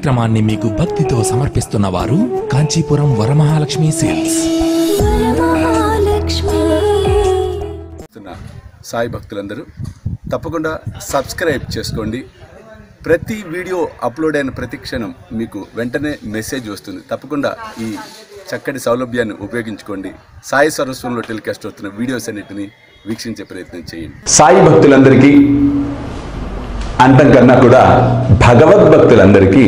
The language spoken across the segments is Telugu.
కార్యక్రమాన్ని మీకు భక్తితో సమర్పిస్తున్న వారు కాంచీపురం వరమహాలక్ష్మి సేల్స్. సాయి భక్తులందరూ తప్పకుండా సబ్స్క్రైబ్ చేసుకోండి. ప్రతి వీడియో అప్లోడ్ అయిన ప్రతి క్షణం మీకు వెంటనే మెసేజ్ వస్తుంది. తప్పకుండా ఈ చక్కటి సౌలభ్యాన్ని ఉపయోగించుకోండి. సాయి సర్వస్వంలో టెలికాస్ట్ అవుతున్న వీడియోస్ అన్నిటిని వీక్షించే ప్రయత్నం చేయండి. సాయి భక్తులందరికీ అంతం కన్నా కూడా భగవద్భక్తులందరికీ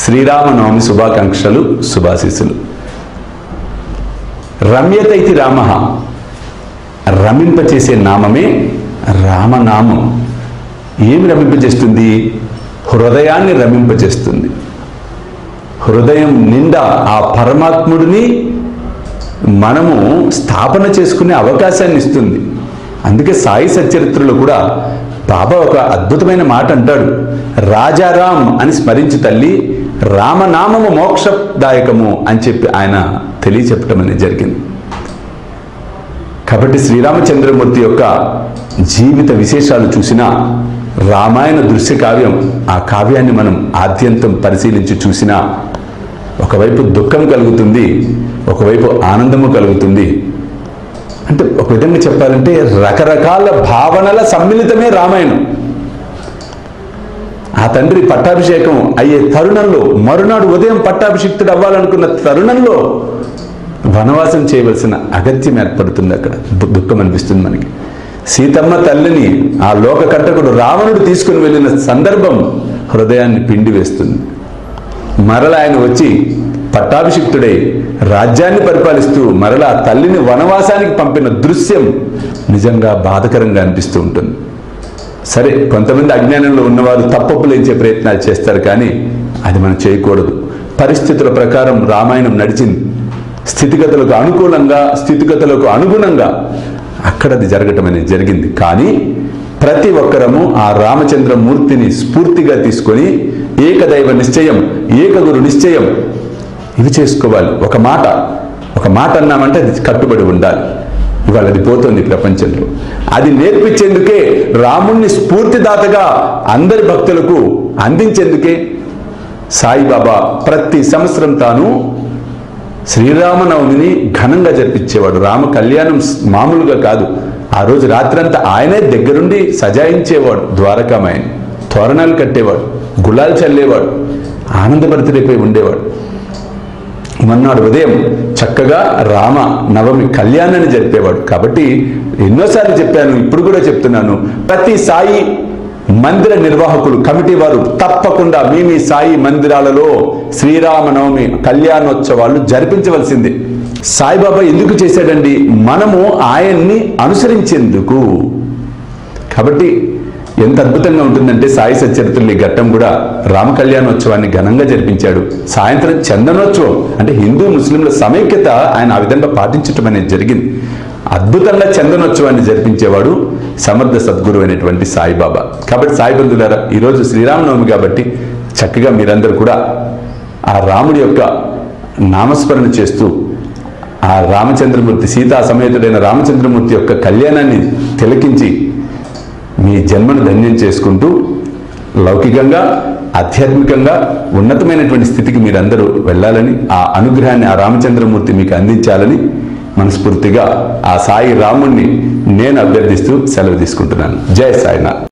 శ్రీరామనవమి శుభాకాంక్షలు, శుభాశీస్సులు. రమ్యతైతి రామ, రమింపచేసే నామమే రామనామం. ఏమి రమింపచేస్తుంది? హృదయాన్ని రమింపచేస్తుంది. హృదయం నిండా ఆ పరమాత్ముడిని మనము స్థాపన చేసుకునే అవకాశాన్ని ఇస్తుంది. అందుకే సాయి సచ్చరిత్రలో కూడా బాబా ఒక అద్భుతమైన మాట అంటాడు, రాజారాం అని స్మరించు తల్లి, రామనామము మోక్షదాయకము అని చెప్పి ఆయన తెలియచెప్పటం అనేది జరిగింది. కాబట్టి శ్రీరామచంద్రమూర్తి యొక్క జీవిత విశేషాలు చూసినా, రామాయణ దృశ్య కావ్యం, ఆ కావ్యాన్ని మనం ఆద్యంతం పరిశీలించి చూసినా ఒకవైపు దుఃఖం కలుగుతుంది, ఒకవైపు ఆనందము కలుగుతుంది. అంటే ఒక విధంగా చెప్పాలంటే రకరకాల భావనల సమ్మిళితమే రామాయణం. ఆ తండ్రి పట్టాభిషేకం అయ్యే తరుణంలో, మరునాడు ఉదయం పట్టాభిషిక్తుడు అవ్వాలనుకున్న తరుణంలో వనవాసం చేయవలసిన అగత్యం ఏర్పడుతుంది. అక్కడ దుఃఖం అనిపిస్తుంది మనకి. సీతమ్మ తల్లిని ఆ లోక కంటకుడు రావణుడు తీసుకుని వెళ్ళిన సందర్భం హృదయాన్ని పిండి వేస్తుంది. మరల ఆయన వచ్చి పట్టాభిషిక్తుడై రాజ్యాన్ని పరిపాలిస్తూ మరలా తల్లిని వనవాసానికి పంపిన దృశ్యం నిజంగా బాధకరంగా అనిపిస్తూ ఉంటుంది. సరే, కొంతమంది అజ్ఞానంలో ఉన్నవారు తప్పొప్పులేంచే ప్రయత్నాలు చేస్తారు, కానీ అది మనం చేయకూడదు. పరిస్థితుల ప్రకారం రామాయణం నడిచింది. స్థితిగతులకు అనుకూలంగా, స్థితిగతులకు అనుగుణంగా అక్కడది జరగటం అనేది జరిగింది. కానీ ప్రతి ఒక్కరము ఆ రామచంద్రమూర్తిని స్ఫూర్తిగా తీసుకొని ఏకదైవ నిశ్చయం, ఏకగురు నిశ్చయం ఇవి చేసుకోవాలి. ఒక మాట అన్నామంటే అది కట్టుబడి ఉండాలి. ఇవాళ అది పోతుంది ప్రపంచంలో. అది నేర్పించేందుకే, రాముణ్ణి స్ఫూర్తిదాతగా అందరి భక్తులకు అందించేందుకే సాయిబాబా ప్రతి సంవత్సరం తాను శ్రీరామనవమిని ఘనంగా జరిపించేవాడు. రామ కళ్యాణం మామూలుగా కాదు. ఆ రోజు రాత్రంతా ఆయనే దగ్గరుండి సజాయించేవాడు. ద్వారకామాయని తోరణాలు కట్టేవాడు, గులాలు చల్లేవాడు, ఆనందభరితుడైపోయి ఉండేవాడు. మన్నాడు ఉదయం చక్కగా రామ నవమి కళ్యాణాన్ని జరిపేవాడు. కాబట్టి ఎన్నోసార్లు చెప్పాను, ఇప్పుడు కూడా చెప్తున్నాను, ప్రతి సాయి మందిర నిర్వాహకులు, కమిటీ వారు తప్పకుండా మీ సాయి మందిరాలలో శ్రీరామనవమి కళ్యాణోత్సవాలు జరిపించవలసిందే. సాయిబాబా ఎందుకు చేశాడండి? మనము ఆయన్ని అనుసరించేందుకు. కాబట్టి ఎంత అద్భుతంగా ఉంటుందంటే సాయి సచ్చరిత్రలో ఈ ఘట్టం కూడా రామ కళ్యాణోత్సవాన్ని ఘనంగా జరిపించాడు. సాయంత్రం చందనోత్సవం, అంటే హిందూ ముస్లింల సమైక్యత ఆయన ఆ విధంగా పాటించటం అనేది జరిగింది. అద్భుతంగా చందనోత్సవాన్ని జరిపించేవాడు సమర్థ సద్గురు అయినటువంటి సాయిబాబా. కాబట్టి సాయి బంధువులారా, ఈరోజు శ్రీరామనవమి కాబట్టి చక్కగా మీరందరూ కూడా ఆ రాముడి యొక్క నామస్మరణ చేస్తూ ఆ రామచంద్రమూర్తి, సీతా సమేతుడైన రామచంద్రమూర్తి యొక్క కళ్యాణాన్ని తిలకించి మీ జన్మను ధన్యం చేసుకుంటూ లౌకికంగా, ఆధ్యాత్మికంగా ఉన్నతమైనటువంటి స్థితికి మీరందరూ వెళ్ళాలని, ఆ అనుగ్రహాన్ని ఆ రామచంద్రమూర్తి మీకు అందించాలని మనస్ఫూర్తిగా ఆ సాయి రాముణ్ణి నేను అభ్యర్థిస్తూ సెలవు తీసుకుంటున్నాను. జై సాయినాథ్.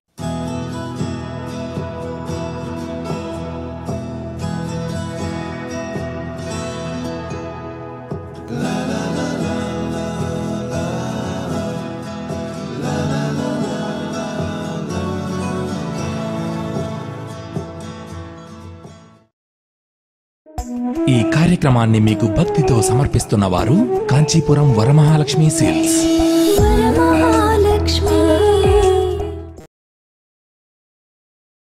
ఈ కార్యక్రమాన్ని మీకు భక్తితో సమర్పిస్తున్న వారు కాంచీపురం వరమహాలక్ష్మి సేల్స్.